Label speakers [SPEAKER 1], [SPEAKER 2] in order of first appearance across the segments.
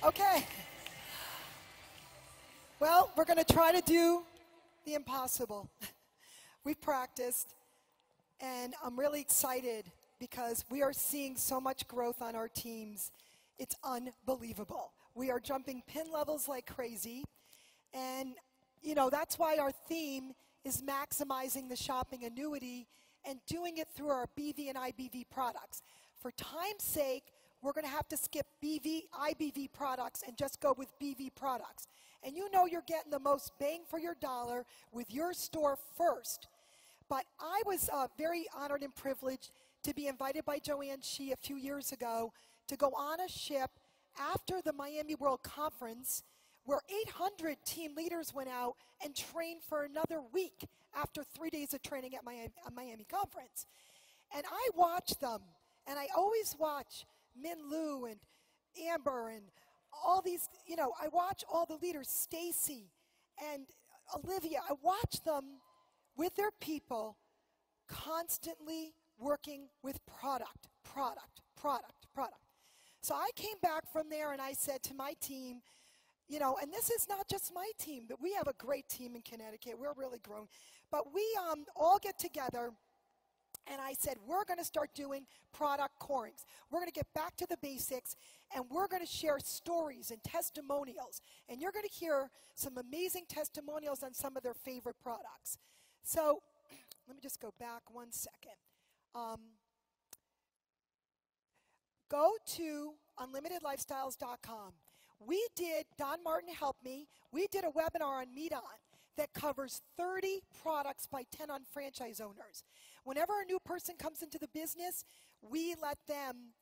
[SPEAKER 1] Okay. Well, we're going to try to do the impossible. We've practiced, and I'm really excited because we are seeing so much growth on our teams. It's unbelievable. We are jumping pin levels like crazy, and that's why our theme is maximizing the shopping annuity and doing it through our BV and IBV products. For time's sake, we're going to have to skip BV, IBV products and just go with BV products. And you're getting the most bang for your dollar with your store first. But I was very honored and privileged to be invited by Joanne Shih a few years ago to go on a ship after the Miami World Conference where 800 team leaders went out and trained for another week after 3 days of training at Miami Conference. And I watched them, and I always watch Min Lu and Amber and all these, I watch all the leaders, Stacy and Olivia. I watch them with their people constantly working with product. So I came back from there and I said to my team, and this is not just my team, but we have a great team in Connecticut. We're really growing. But we all get together, and I said, we're going to start doing product corings. We're going to get back to the basics, and we're going to share stories and testimonials. And you're going to hear some amazing testimonials on some of their favorite products. So let me just go back 1 second. Go to unlimitedlifestyles.com. Don Martin helped me. We did a webinar on Meet On that covers 30 products by 10 on franchise owners. Whenever a new person comes into the business, we let them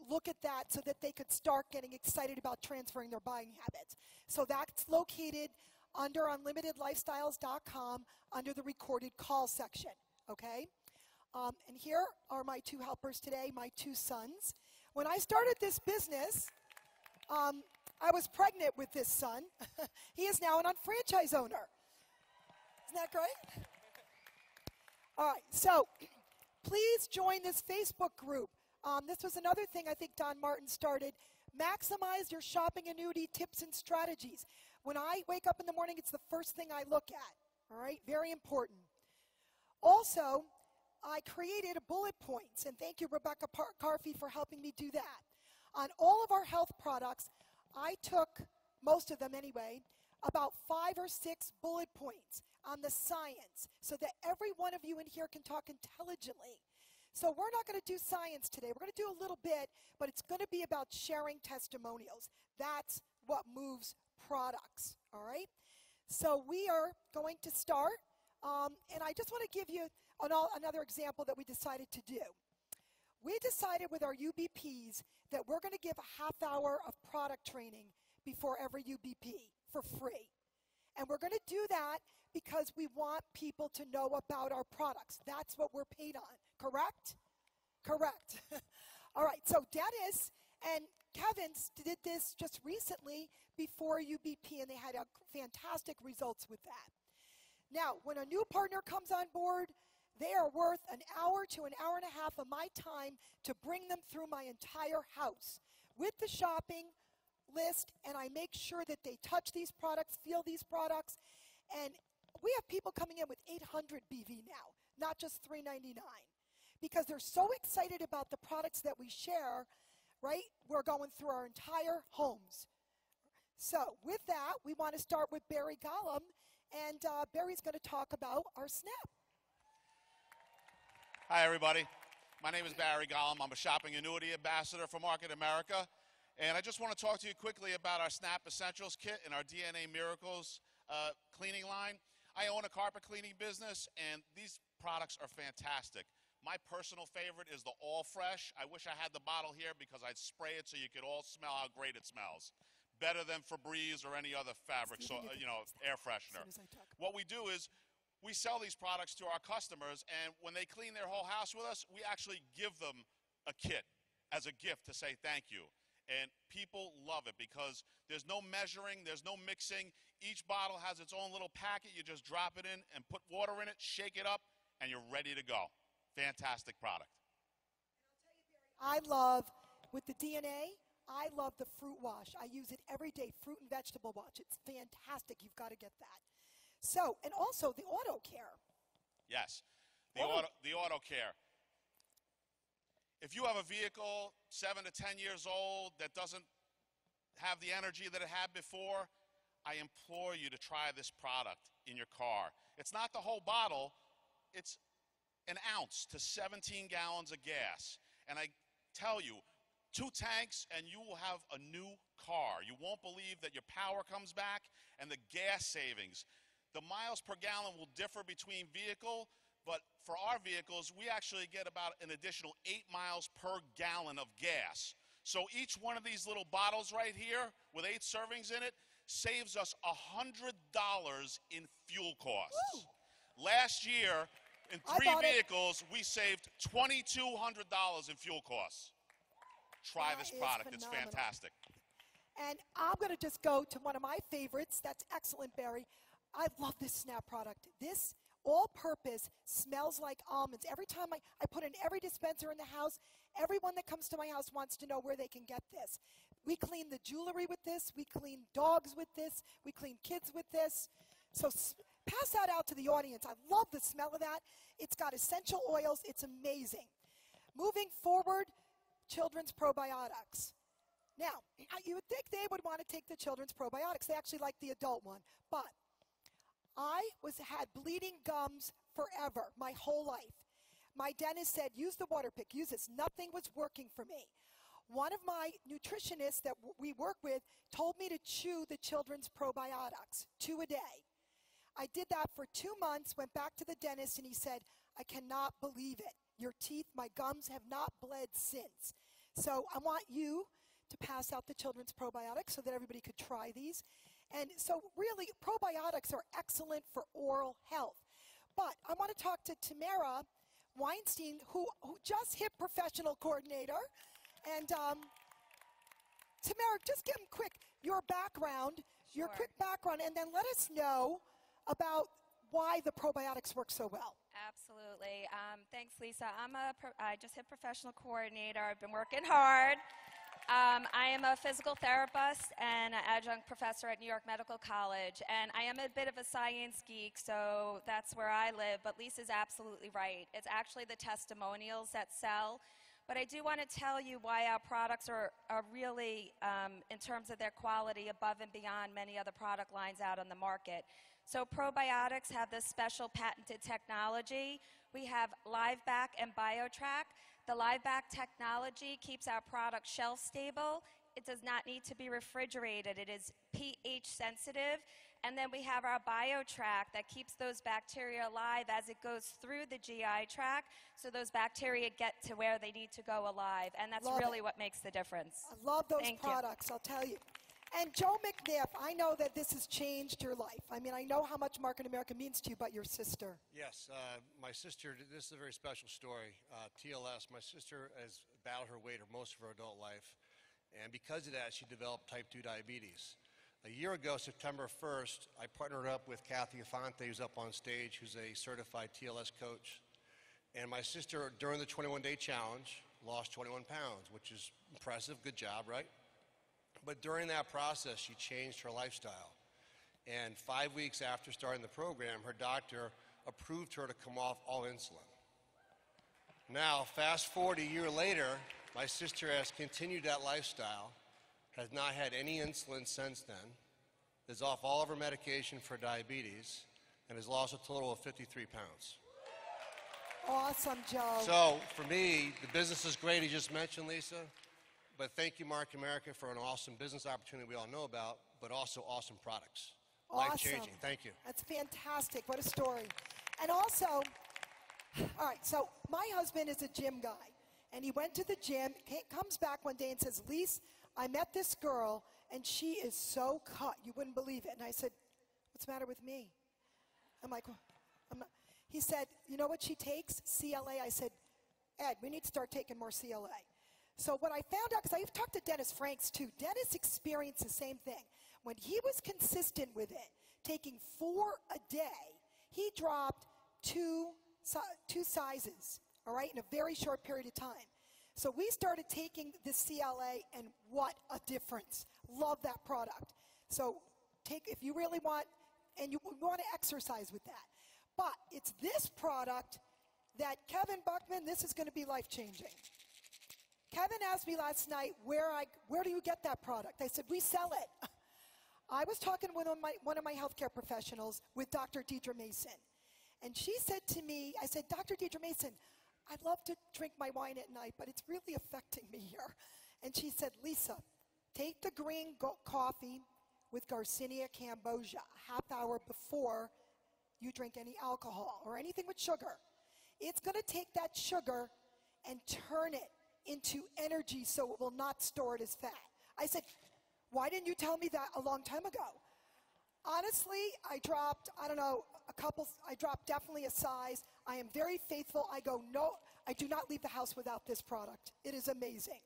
[SPEAKER 1] look at that so that they could start getting excited about transferring their buying habits. So that's located under unlimitedlifestyles.com under the recorded call section, okay? And here are my two helpers today, my two sons. When I started this business, I was pregnant with this son. He is now an unfranchised owner. Isn't that great? All right, so please join this Facebook group. This was another thing I think Don Martin started. Maximize your shopping annuity tips and strategies. When I wake up in the morning, it's the first thing I look at. All right, very important. Also, I created a bullet points, and thank you, Rebecca Carfey, for helping me do that. On all of our health products, I took, most of them anyway, about 5 or 6 bullet points on the science so that every one of you in here can talk intelligently. So we're not going to do science today. We're going to do a little bit, but it's going to be about sharing testimonials. That's what moves products, all right? So we are going to start, and I just want to give you another example that we decided to do. We decided with our UBPs that we're going to give a half hour of product training before every UBP for free. And we're going to do that because we want people to know about our products. That's what we're paid on, correct? Correct. All right, so Dennis and Kevin did this just recently before UBP, and they had fantastic results with that. Now, when a new partner comes on board, they are worth an hour to an hour and a half of my time to bring them through my entire house with the shopping list, and I make sure that they touch these products, feel these products, and we have people coming in with 800 BV now, not just $399, because they're so excited about the products that we share, right? We're going through our entire homes. So with that, we want to start with Barry Gollum, and Barry's going to talk about our SNAP.
[SPEAKER 2] Hi, everybody. My name is Barry Gollum. I'm a shopping annuity ambassador for Market America. And I just want to talk to you quickly about our SNAP Essentials Kit and our DNA Miracles cleaning line. I own a carpet cleaning business, and these products are fantastic. My personal favorite is the All Fresh. I wish I had the bottle here because I'd spray it so you could all smell how great it smells. Better than Febreze or any other fabric, so air freshener. What we do is we sell these products to our customers, and when they clean their whole house with us, we actually give them a kit as a gift to say thank you. And people love it because there's no measuring, there's no mixing. Each bottle has its own little packet. You just drop it in and put water in it, shake it up, and you're ready to go. Fantastic product.
[SPEAKER 1] I love, with the DNA, I love the fruit wash. I use it every day, fruit and vegetable wash. It's fantastic. You've got to get that. So, and also the auto care.
[SPEAKER 2] Yes, the auto care. If you have a vehicle 7 to 10 years old that doesn't have the energy that it had before, I implore you to try this product in your car. It's not the whole bottle, it's an ounce to 17 gallons of gas. And I tell you, 2 tanks and you will have a new car. You won't believe that your power comes back and the gas savings. The miles per gallon will differ between vehicle, but for our vehicles, we actually get about an additional 8 miles per gallon of gas. So each one of these little bottles right here with 8 servings in it saves us $100 in fuel costs.
[SPEAKER 1] Woo!
[SPEAKER 2] Last year, in 3 vehicles, we saved $2,200 in fuel costs. Try this product. It's fantastic.
[SPEAKER 1] And I'm going to just go to one of my favorites. That's excellent, Barry. I love this Snap product. This all-purpose smells like almonds. Every time I put in every dispenser in the house, everyone that comes to my house wants to know where they can get this. We clean the jewelry with this. We clean dogs with this. We clean kids with this. So pass that out to the audience. I love the smell of that. It's got essential oils. It's amazing. Moving forward, children's probiotics. Now, you would think they would want to take the children's probiotics. They actually like the adult one. But I had bleeding gums forever, my whole life. My dentist said, use the water pick, use this. Nothing was working for me. One of my nutritionists that we work with told me to chew the children's probiotics, 2 a day. I did that for 2 months, went back to the dentist, and he said, I cannot believe it. Your teeth, my gums have not bled since. So I want you to pass out the children's probiotics so that everybody could try these. And so really, probiotics are excellent for oral health. But I want to talk to Tamara Weinstein, who just hit professional coordinator. And Tamara, just give them quick your background,
[SPEAKER 3] Sure.
[SPEAKER 1] your quick background, and then let us know about why the probiotics work so well.
[SPEAKER 3] Absolutely. Thanks, Lisa. I just hit professional coordinator. I've been working hard. I am a physical therapist and an adjunct professor at New York Medical College, and I am a bit of a science geek, so that's where I live, but Lisa's absolutely right. It's actually the testimonials that sell, but I do want to tell you why our products are really, in terms of their quality, above and beyond many other product lines out on the market. So probiotics have this special patented technology. We have LiveBack and BioTrack. The LiveBack technology keeps our product shelf stable. It does not need to be refrigerated. It is pH sensitive. And then we have our BioTrack that keeps those bacteria alive as it goes through the GI tract, so those bacteria get to where they need to go alive. And that's really what makes the difference.
[SPEAKER 1] I love those
[SPEAKER 3] Thank
[SPEAKER 1] products, I'll tell you. And Joe McNiff, I know that this has changed your life. I mean, I know how much Market America means to you, but your sister.
[SPEAKER 4] Yes, my sister, this is a very special story. TLS, my sister has battled her weight most of her adult life, and because of that, she developed type 2 diabetes. A year ago, September 1st, I partnered up with Kathy Afonte, who's up on stage, who's a certified TLS coach. And my sister, during the 21-day challenge, lost 21 pounds, which is impressive. Good job, right? But during that process, she changed her lifestyle. And 5 weeks after starting the program, her doctor approved her to come off all insulin. Now, fast forward a year later, my sister has continued that lifestyle, has not had any insulin since then, is off all of her medication for diabetes, and has lost a total of 53 pounds.
[SPEAKER 1] Awesome, Joe.
[SPEAKER 4] So, for me, the business is great, he just mentioned, Lisa. But thank you, Market America, for an awesome business opportunity we all know about, but also awesome products.
[SPEAKER 1] Awesome.
[SPEAKER 4] Life-changing. Thank you.
[SPEAKER 1] That's fantastic. What a story. And also, all right, so my husband is a gym guy, and he went to the gym, comes back one day and says, Lise, I met this girl, and she is so cut, you wouldn't believe it. And I said, what's the matter with me? I'm like, well, he said, you know what she takes? CLA. I said, Ed, we need to start taking more CLA. So what I found out, because I've talked to Dennis Franks too, Dennis experienced the same thing. When he was consistent with it, taking 4 a day, he dropped two sizes, all right, in a very short period of time. So we started taking this CLA, and what a difference. Love that product. So if you really want, and you want to exercise with that. But it's this product that Kevin Buckman, this is going to be life-changing. Kevin asked me last night, where do you get that product? I said, we sell it. I was talking with one of my healthcare professionals, with Dr. Deidre Mason. And she said to me, I said, Dr. Deidre Mason, I'd love to drink my wine at night, but it's really affecting me here. And she said, Lisa, take the green coffee with Garcinia cambogia a half hour before you drink any alcohol or anything with sugar. It's going to take that sugar and turn it into energy so it will not store it as fat. I said, why didn't you tell me that a long time ago? Honestly, I dropped, I dropped definitely a size. I am very faithful. I do not leave the house without this product. It is amazing.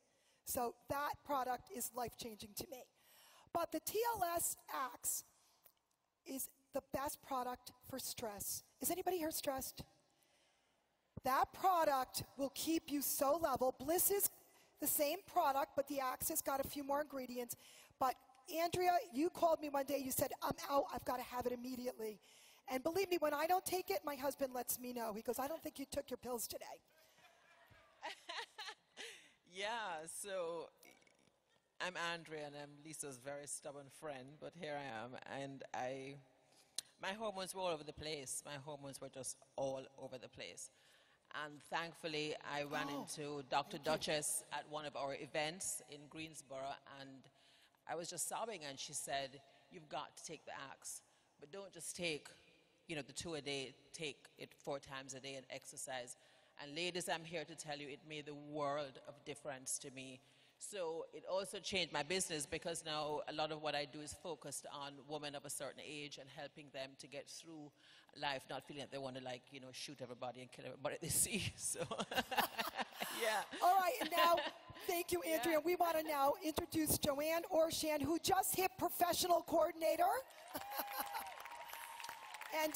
[SPEAKER 1] So that product is life-changing to me. But the TLS Axe is the best product for stress. Is anybody here stressed? That product will keep you so level. Bliss is the same product, but the Axe has got a few more ingredients. But Andrea, you called me one day, you said, I'm out, I've got to have it immediately. And believe me, when I don't take it, my husband lets me know. He goes, I don't think you took your pills today.
[SPEAKER 5] Yeah, so I'm Andrea, and I'm Lisa's very stubborn friend, but here I am, and my hormones were all over the place. My hormones were just all over the place. And thankfully, I ran into Dr. Duchess at one of our events in Greensboro, and I was just sobbing, and she said, you've got to take the Axe, but don't just take, the 2 a day, take it 4 times a day and exercise. And ladies, I'm here to tell you, it made the world of difference to me. So it also changed my business, because now a lot of what I do is focused on women of a certain age and helping them to get through life, not feeling that they want to shoot everybody and kill everybody they see. So, yeah.
[SPEAKER 1] All right, and now, thank you, Andrea. Yeah. We want to now introduce Joanne Orshan, who just hit professional coordinator. And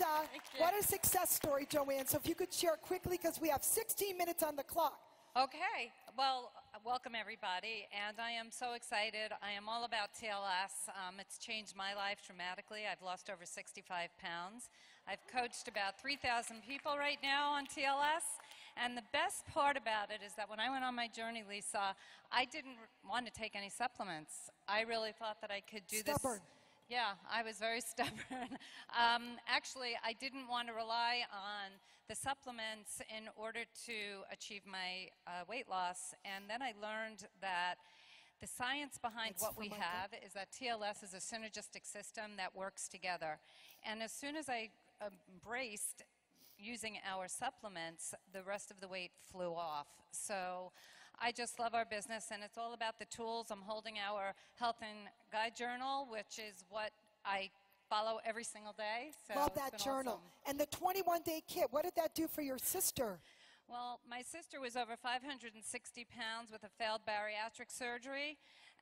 [SPEAKER 1] what a success story, Joanne. So if you could share quickly, because we have 16 minutes on the clock.
[SPEAKER 6] Okay. Well, welcome, everybody. And I am so excited. I am all about TLS. It's changed my life dramatically. I've lost over 65 pounds. I've coached about 3,000 people right now on TLS. And the best part about it is that when I went on my journey, Lisa, I didn't want to take any supplements. I really thought that I could do this.
[SPEAKER 1] Stubborn.
[SPEAKER 6] Yeah, I was very stubborn. Actually, I didn't want to rely on the supplements in order to achieve my weight loss. And then I learned that the science behind what we have is that TLS is a synergistic system that works together. And as soon as I embraced using our supplements, the rest of the weight flew off. So I just love our business, and it's all about the tools. I'm holding our health and guide journal, which is what I follow every single day. So
[SPEAKER 1] love that journal. Awesome. And the 21-day kit, what did that do for your sister?
[SPEAKER 6] Well, my sister was over 560 pounds with a failed bariatric surgery,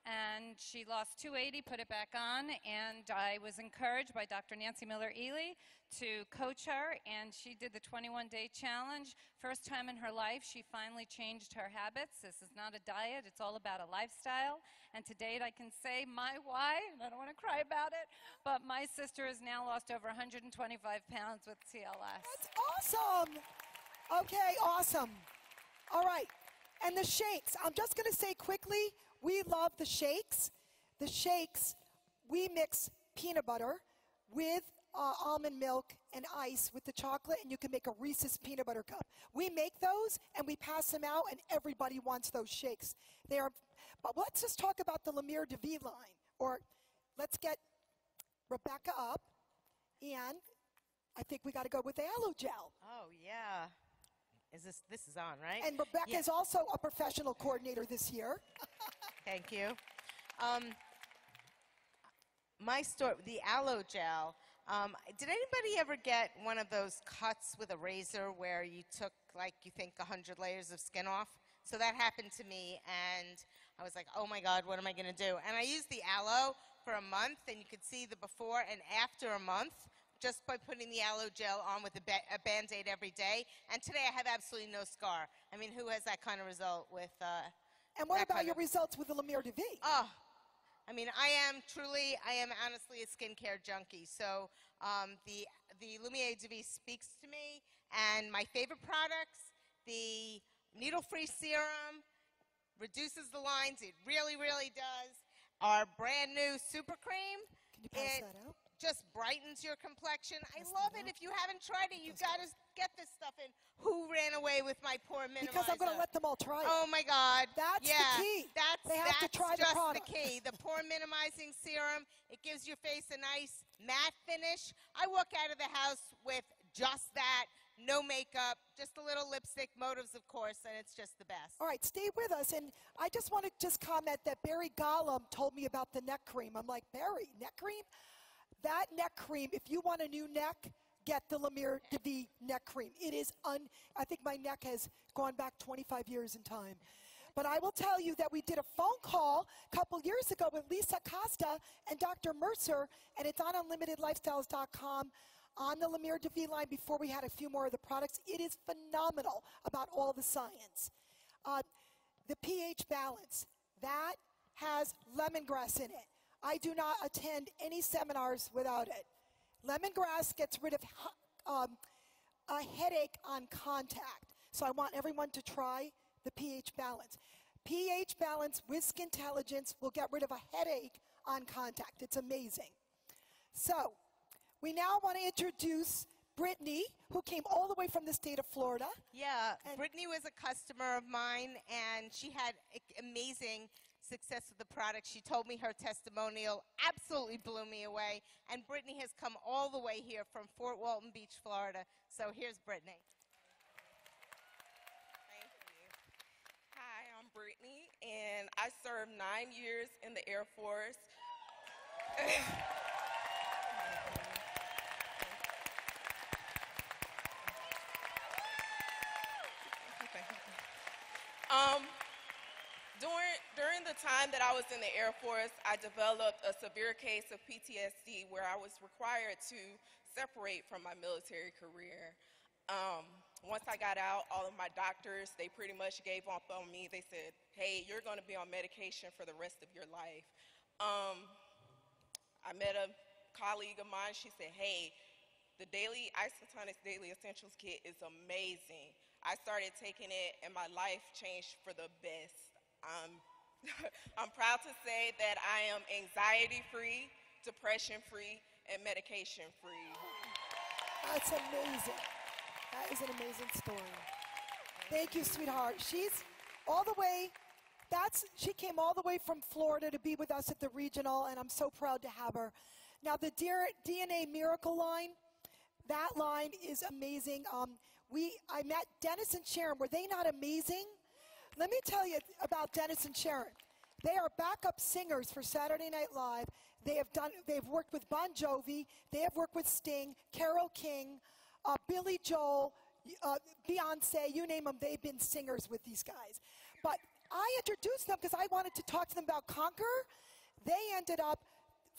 [SPEAKER 6] and she lost 280, put it back on, and I was encouraged by Dr. Nancy Miller-Ely to coach her, and she did the 21-day challenge. First time in her life, she finally changed her habits. This is not a diet, it's all about a lifestyle, and to date I can say my why, and I don't want to cry about it, but my sister has now lost over 125 pounds with TLS.
[SPEAKER 1] That's awesome! Okay, awesome. All right, and the shakes. I'm just going to say quickly, we love the shakes. The shakes, we mix peanut butter with almond milk and ice with the chocolate, and you can make a Reese's peanut butter cup. We make those, and we pass them out, and everybody wants those shakes. But let's just talk about the Lemire DeVie line, or let's get Rebecca up, and I think we got to go with the Aloe Gel.
[SPEAKER 7] Oh, yeah. This is on, right?
[SPEAKER 1] And Rebecca is also a professional coordinator this year.
[SPEAKER 7] Thank you. My story, the Aloe Gel. Did anybody ever get one of those cuts with a razor where you took, you think 100 layers of skin off? So that happened to me, and I was like, oh my God, what am I going to do? And I used the aloe for a month, and you could see the before and after a month, just by putting the aloe gel on with a Band-Aid every day. And today I have absolutely no scar. I mean, who has that kind of result with
[SPEAKER 1] And what
[SPEAKER 7] that
[SPEAKER 1] about
[SPEAKER 7] kind
[SPEAKER 1] your
[SPEAKER 7] of-
[SPEAKER 1] results with the Lemire de Vie?
[SPEAKER 7] Oh, I mean, I am honestly a skincare junkie. So the Lumiere de Vie speaks to me. And my favorite products, the needle-free serum, reduces the lines. It really, really does. Our brand new Super Cream.
[SPEAKER 1] Can you pass
[SPEAKER 7] It
[SPEAKER 1] that out?
[SPEAKER 7] just brightens your complexion. I
[SPEAKER 1] Pass
[SPEAKER 7] love
[SPEAKER 1] that
[SPEAKER 7] it.
[SPEAKER 1] out.
[SPEAKER 7] If you haven't tried it, you've got to get this stuff in. Who ran away with my poor minimizer?
[SPEAKER 1] Because I'm going to let them all try it.
[SPEAKER 7] Oh my God!
[SPEAKER 1] That's the
[SPEAKER 7] yeah,
[SPEAKER 1] key.
[SPEAKER 7] That's
[SPEAKER 1] They have to try the
[SPEAKER 7] just
[SPEAKER 1] product.
[SPEAKER 7] the key. The pore minimizing serum. It gives your face a nice matte finish. I walk out of the house with just that. No makeup, just a little lipstick, motives of course, and it's just the best.
[SPEAKER 1] All right, stay with us. And I just want to comment that Barry Gollum told me about the neck cream. I'm like, Barry, neck cream? That neck cream, if you want a new neck, get the Lemire de Vie neck cream. It is I think my neck has gone back 25 years in time. But I will tell you that we did a phone call a couple years ago with Lisa Costa and Dr. Mercer, and it's on unlimitedlifestyles.com. On the Lemire de Vie line before we had a few more of the products. It is phenomenal about all the science. The pH balance, that has lemongrass in it. I do not attend any seminars without it. Lemongrass gets rid of a headache on contact. So I want everyone to try the pH balance. pH balance with Skintelligence will get rid of a headache on contact. It's amazing. So, we now want to introduce Brittany, who came all the way from the state of Florida.
[SPEAKER 7] Yeah,
[SPEAKER 1] And-
[SPEAKER 7] Brittany was a customer of mine, and she had amazing success with the product. She told me her testimonial absolutely blew me away, and Brittany has come all the way here from Fort Walton Beach, Florida. So here's Brittany.
[SPEAKER 8] Thank you. Hi, I'm Brittany, and I served 9 years in the Air Force. During the time that I was in the Air Force, I developed a severe case of PTSD where I was required to separate from my military career. Once I got out, all of my doctors, they pretty much gave up on me. They said, hey, you're going to be on medication for the rest of your life. I met a colleague of mine. She said, hey, the daily Isotonics Daily Essentials Kit is amazing. I started taking it, and my life changed for the best. I'm proud to say that I am anxiety-free, depression-free, and medication-free.
[SPEAKER 1] That's amazing. That is an amazing story. Thank you, sweetheart. She's all the way, she came all the way from Florida to be with us at the regional, and I'm so proud to have her. Now, the DNA Miracle line, that line is amazing. I met Dennis and Sharon. Were they not amazing? Let me tell you about Dennis and Sharon. They are backup singers for Saturday Night Live. They've worked with Bon Jovi. They have worked with Sting, Carole King, Billy Joel, Beyonce, you name them. They've been singers with these guys. But I introduced them because I wanted to talk to them about Conquer. They ended up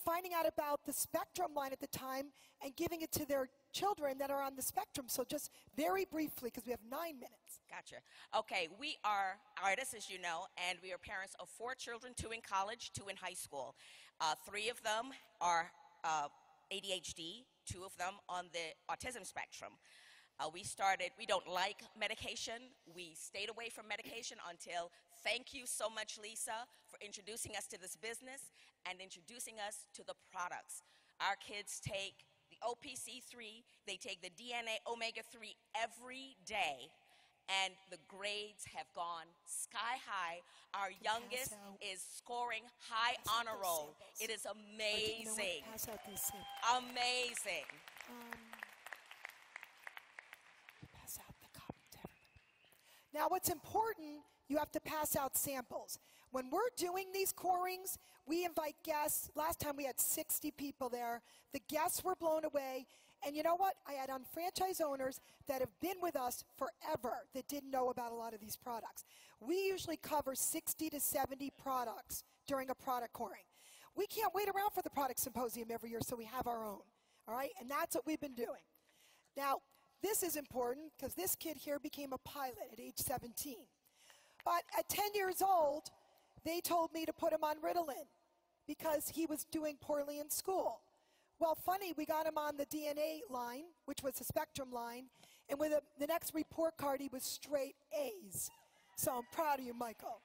[SPEAKER 1] finding out about the Spectrum line at the time and giving it to their children that are on the spectrum. So just very briefly, because we have 9 minutes.
[SPEAKER 9] Gotcha. Okay, we are artists, as you know, and we are parents of 4 children, 2 in college, 2 in high school. 3 of them are ADHD, 2 of them on the autism spectrum. We don't like medication. We stayed away from medication until, thank you so much, Lisa, for introducing us to this business and introducing us to the products. Our kids take the OPC3, they take the DNA omega-3 every day, and the grades have gone sky high. Our youngest is scoring high honor roll. It is amazing.
[SPEAKER 1] Pass out these samples.
[SPEAKER 9] Amazing.
[SPEAKER 1] Pass out the cup to everybody. Now, what's important, you have to pass out samples. When we're doing these corings, we invite guests. Last time we had 60 people there. The guests were blown away. And you know what? I had unfranchised owners that have been with us forever that didn't know about a lot of these products. We usually cover 60 to 70 products during a product coring. We can't wait around for the product symposium every year, so we have our own. All right, and that's what we've been doing. Now, this is important because this kid here became a pilot at age 17. But at 10 years old, they told me to put him on Ritalin because he was doing poorly in school. Well, funny, we got him on the DNA line, which was the Spectrum line, and with the next report card, he was straight A's. So I'm proud of you, Michael.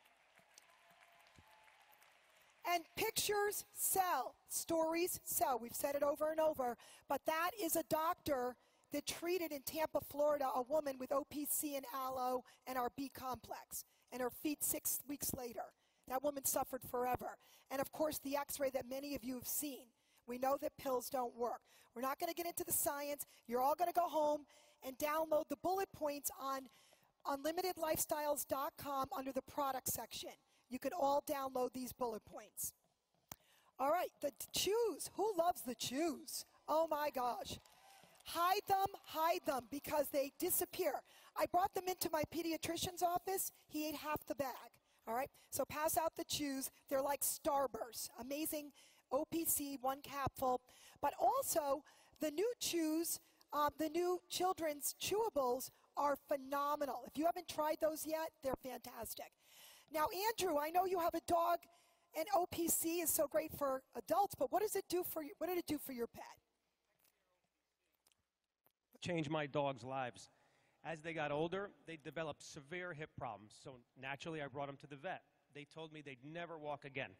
[SPEAKER 1] And pictures sell, stories sell. We've said it over and over, but that is a doctor that treated in Tampa, Florida, a woman with OPC and aloe and our B complex, and her feet 6 weeks later. That woman suffered forever. And of course, the x-ray that many of you have seen. We know that pills don't work. We're not going to get into the science. You're all going to go home and download the bullet points on unlimitedlifestyles.com under the product section. You can all download these bullet points. All right, the chews. Who loves the chews? Oh my gosh. Hide them because they disappear. I brought them into my pediatrician's office. He ate half the bag. All right, so pass out the chews. They're like Starburst. Amazing OPC, one capsule. But also, the new chews, the new children's chewables are phenomenal. If you haven't tried those yet, they're fantastic. Now, Andrew, I know you have a dog, and OPC is so great for adults, but what does it do for you? What did it do for your pet?
[SPEAKER 10] Changed my dog's lives. As they got older, they developed severe hip problems. So naturally, I brought them to the vet. They told me they'd never walk again.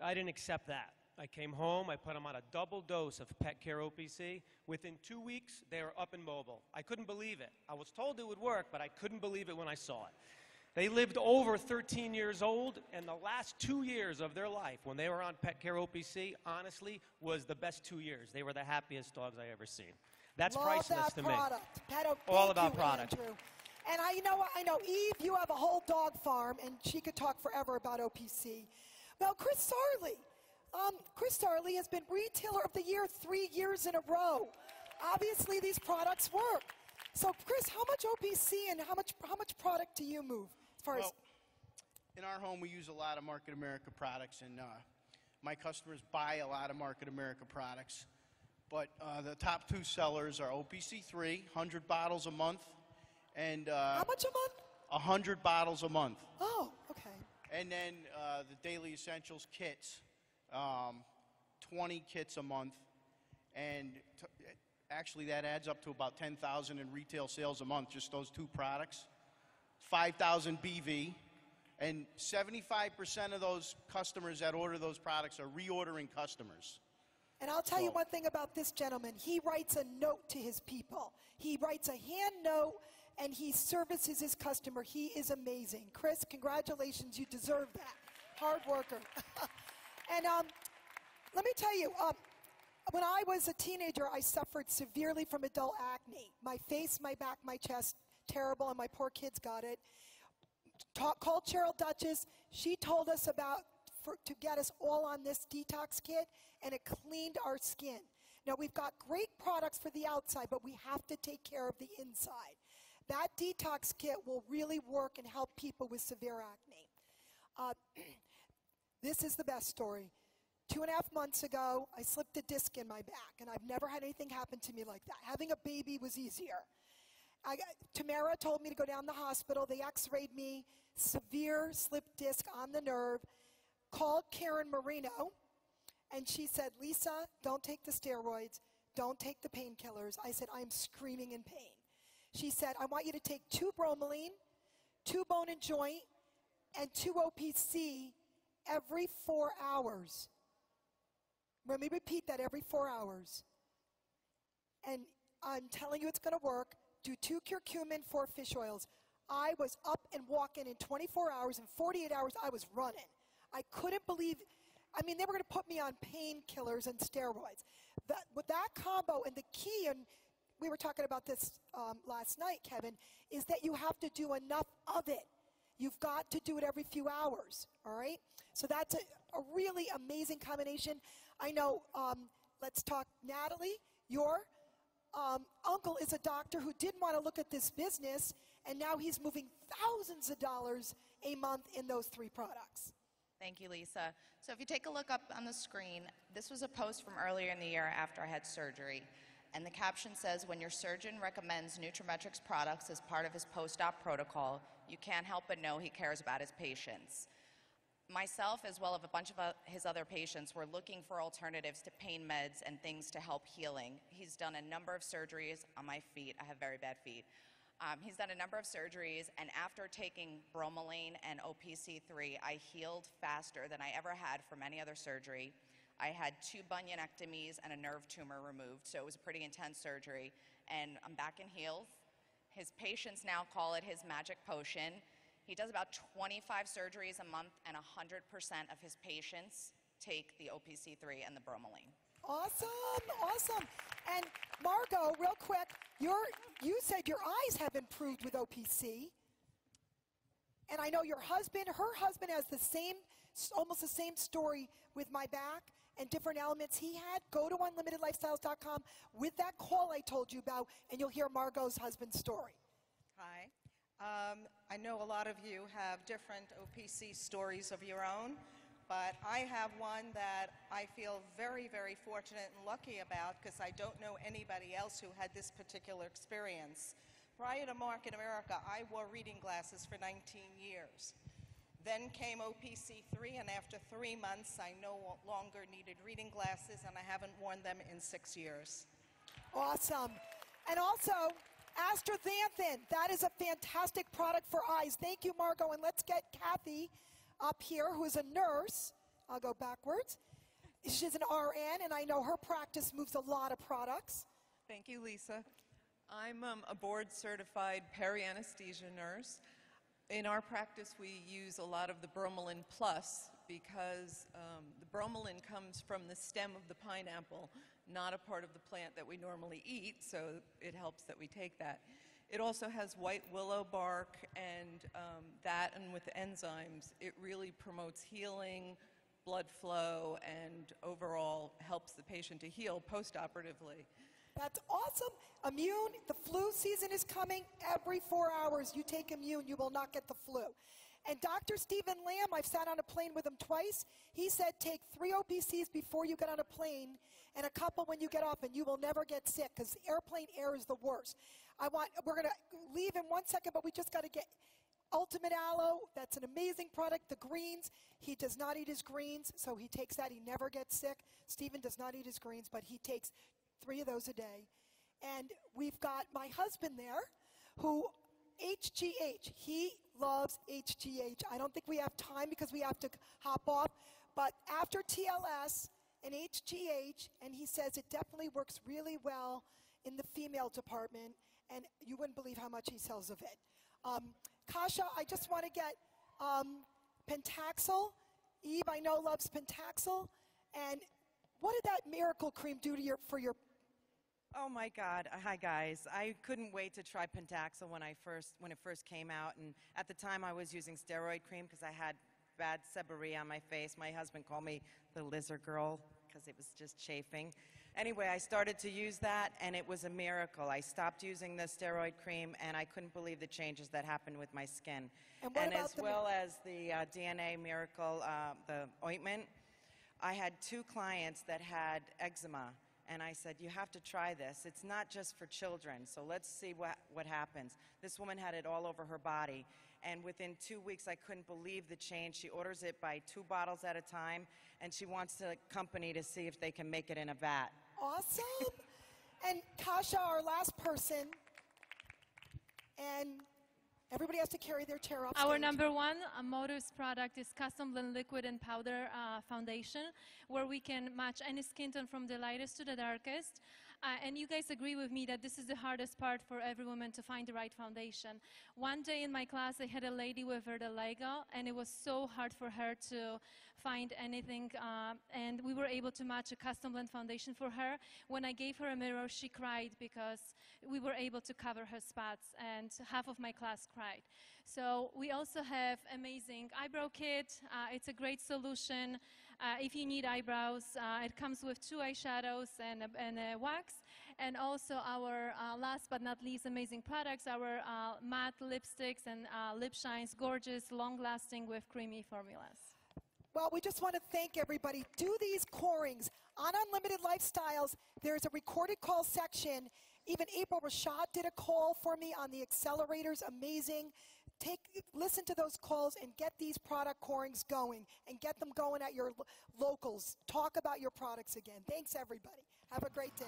[SPEAKER 10] I didn't accept that. I came home, I put them on a double dose of Pet Care OPC. Within 2 weeks, they were up and mobile. I couldn't believe it. I was told it would work, but I couldn't believe it when I saw it. They lived over 13 years old, and the last 2 years of their life, when they were on Pet Care OPC, honestly, was the best 2 years. They were the happiest dogs I ever seen. That's priceless to me. All about product.
[SPEAKER 1] Andrew. And I know, Eve, you have a whole dog farm, and she could talk forever about OPC. Well, Chris Sarley has been Retailer of the Year 3 years in a row. Obviously, these products work. So, Chris, how much OPC and how much product do you move? As far as
[SPEAKER 11] in our home, we use a lot of Market America products, and my customers buy a lot of Market America products. But the top two sellers are OPC3, 100 bottles a month, and
[SPEAKER 1] how much a month?
[SPEAKER 11] 100 bottles a month.
[SPEAKER 1] Oh, okay.
[SPEAKER 11] And then the Daily Essentials kits, 20 kits a month, and actually that adds up to about 10,000 in retail sales a month, just those two products. 5,000 BV, and 75% of those customers that order those products are reordering customers.
[SPEAKER 1] And I'll tell you one thing about this gentleman. He writes a note to his people. He writes a hand note, and he services his customer. He is amazing. Chris, congratulations. You deserve that. Hard worker. And let me tell you, when I was a teenager, I suffered severely from adult acne. My face, my back, my chest, terrible, and my poor kids got it. Called Cheryl Duchess. She told us about to get us all on this detox kit, and it cleaned our skin. Now, we've got great products for the outside, but we have to take care of the inside. That detox kit will really work and help people with severe acne. This is the best story. 2.5 months ago, I slipped a disc in my back, and I've never had anything happen to me like that. Having a baby was easier. Tamara told me to go down to the hospital. They x-rayed me, severe slip disc on the nerve. Called Karen Marino, and she said, Lisa, don't take the steroids, don't take the painkillers. I said, I'm screaming in pain. She said, I want you to take 2 bromelain, 2 bone and joint, and 2 OPC every 4 hours. Let me repeat that, every 4 hours. And I'm telling you it's going to work. Do 2 curcumin, 4 fish oils. I was up and walking in 24 hours. In 48 hours, I was running. I couldn't believe, they were going to put me on painkillers and steroids. With that combo, and the key, and we were talking about this last night, Kevin, is that you have to do enough of it. You've got to do it every few hours, all right? So that's a really amazing combination. I know, let's talk, Natalie, your uncle is a doctor who didn't want to look at this business, and now he's moving thousands of dollars a month in those 3 products.
[SPEAKER 12] Thank you, Lisa. So if you take a look up on the screen, this was a post from earlier in the year after I had surgery. And the caption says, when your surgeon recommends Nutrimetrics products as part of his post-op protocol, you can't help but know he cares about his patients. Myself, as well as a bunch of his other patients, were looking for alternatives to pain meds and things to help healing. He's done a number of surgeries on my feet. I have very bad feet. He's done a number of surgeries, and after taking bromelain and OPC3, I healed faster than I ever had from any other surgery. I had 2 bunionectomies and a nerve tumor removed, so it was a pretty intense surgery, and I'm back in heels. His patients now call it his magic potion. He does about 25 surgeries a month, and 100% of his patients take the OPC3 and the bromelain.
[SPEAKER 1] Awesome, awesome. And Margot, real quick, you said your eyes have improved with OPC. And I know her husband has the same, almost the same story with my back and different elements he had. Go to unlimitedlifestyles.com with that call I told you about, and you'll hear Margot's husband's story.
[SPEAKER 13] Hi. I know a lot of you have different OPC stories of your own, but I have one that I feel very, very fortunate and lucky about because I don't know anybody else who had this particular experience. Prior to Market America, I wore reading glasses for 19 years. Then came OPC3, and after 3 months, I no longer needed reading glasses, and I haven't worn them in 6 years.
[SPEAKER 1] Awesome. And also, astaxanthin, that is a fantastic product for eyes. Thank you, Margot. And let's get Kathy up here, who is a nurse. I'll go backwards. She's an RN, and I know her practice moves a lot of products.
[SPEAKER 14] Thank you, Lisa. I'm a board-certified peri-anesthesia nurse. In our practice, we use a lot of the bromelain plus because the bromelain comes from the stem of the pineapple, not a part of the plant that we normally eat, so it helps that we take that. It also has white willow bark, and that and with enzymes, it really promotes healing, blood flow, and overall helps the patient to heal post-operatively.
[SPEAKER 1] That's awesome. Immune, the flu season is coming. Every 4 hours you take Immune, you will not get the flu. And Dr. Stephen Lamb, I've sat on a plane with him twice. He said take 3 OPCs before you get on a plane and a couple when you get off, and you will never get sick because airplane air is the worst. We're going to leave in 1 second, but we just got to get Ultimate Aloe. That's an amazing product. The greens, he does not eat his greens, so he takes that. He never gets sick. Stephen does not eat his greens, but he takes 3 of those a day. And we've got my husband there who, HGH, he loves HGH. I don't think we have time because we have to hop off, but after TLS and HGH, and he says it definitely works really well in the female department, and you wouldn't believe how much he sells of it. Kasha, I just want to get Pentaxil. Eve, I know, loves Pentaxil. And what did that miracle cream do to for your...
[SPEAKER 15] Oh my God! Hi guys. I couldn't wait to try Pentaxil when it first came out, and at the time I was using steroid cream because I had bad seborrhea on my face. My husband called me the lizard girl because it was just chafing. Anyway, I started to use that, and it was a miracle. I stopped using the steroid cream, and I couldn't believe the changes that happened with my skin. And as well as the DNA Miracle, the ointment, I had 2 clients that had eczema. And I said, you have to try this. It's not just for children, so let's see what happens. This woman had it all over her body, and within 2 weeks, I couldn't believe the change. She orders it by 2 bottles at a time, and she wants the company to see if they can make it in a vat.
[SPEAKER 1] Awesome. And Kasha, our last person, and everybody has to carry their chair up.
[SPEAKER 16] Our number 1 Modus product is Custom Blend Liquid and Powder Foundation, where we can match any skin tone from the lightest to the darkest. And you guys agree with me that this is the hardest part for every woman to find the right foundation. One day in my class, I had a lady with vitiligo, and it was so hard for her to find anything, and we were able to match a custom blend foundation for her. When I gave her a mirror, she cried because we were able to cover her spots, and half of my class cried. So we also have amazing eyebrow kit. It's a great solution. If you need eyebrows, it comes with 2 eyeshadows and a wax. And also our last but not least amazing products, our matte lipsticks and lip shines, gorgeous, long-lasting with creamy formulas.
[SPEAKER 1] Well, we just want to thank everybody. Do these corings. On Unlimited Lifestyles, there's a recorded call section. Even April Rashad did a call for me on the accelerators. Amazing. Listen to those calls and get these product corings going and get them going at your locals. Talk about your products again. Thanks, everybody. Have a great day.